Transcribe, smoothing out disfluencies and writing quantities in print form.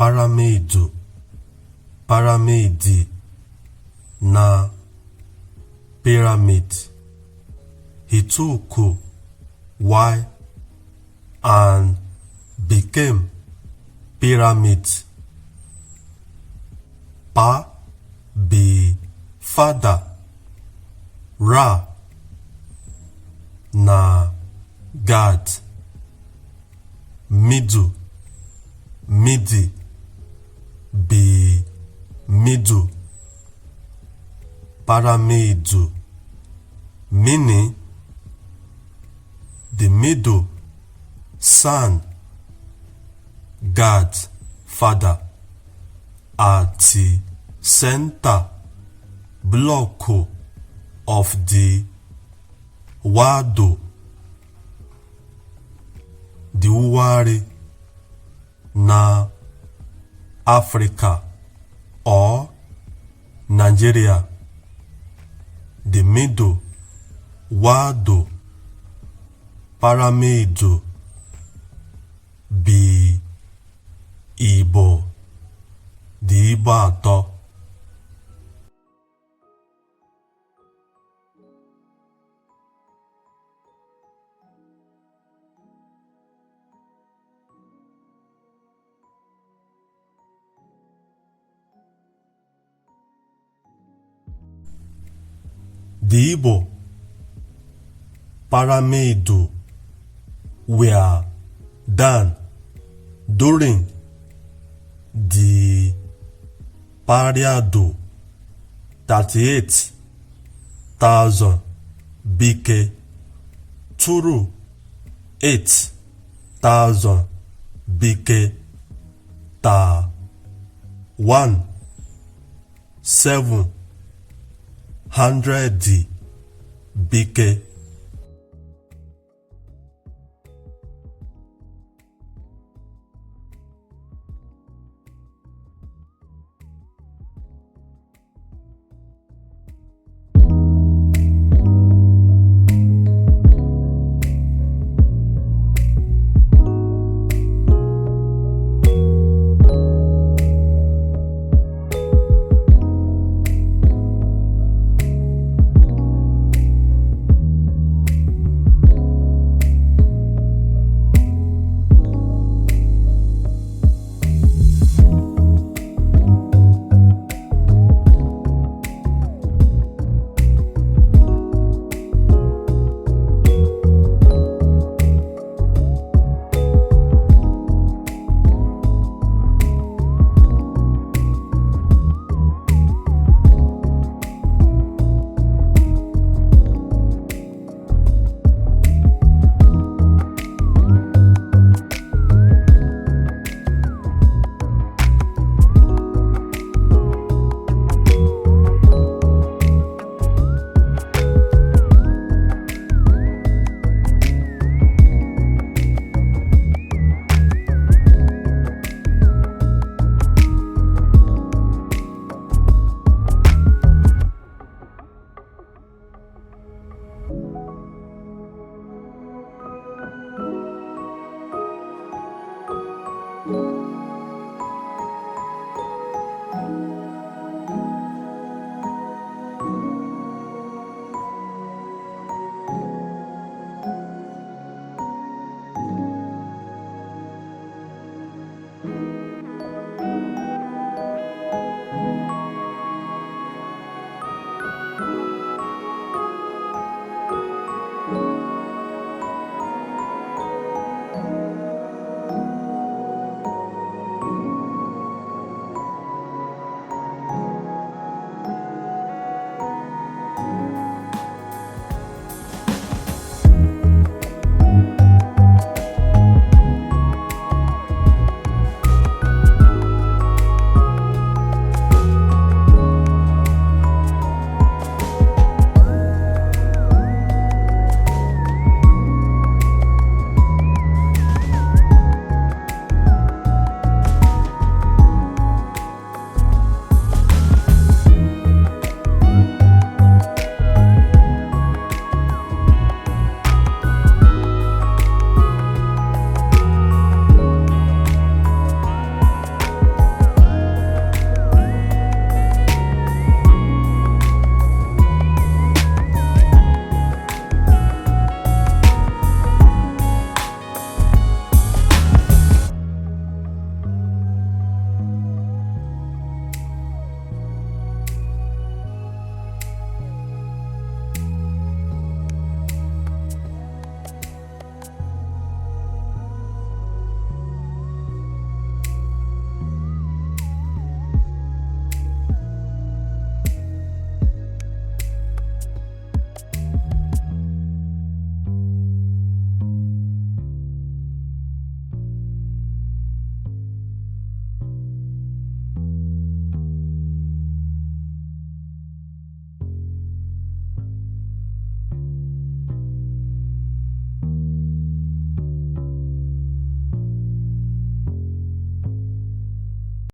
Paramidu, paramidi na pyramid. He took Y and became pyramid. Pa be father, Ra na God, Midu, Midi be middle. Paramidu meaning the middle, son, God, father, at the center block of the wado, the Uwari na Africa or Nigeria. The middle wado paramidu be Igbo, the Igbo atọ. The Igbo Paramidu were done during the period 38,000 BK through 8,000 BK ta 1700 BK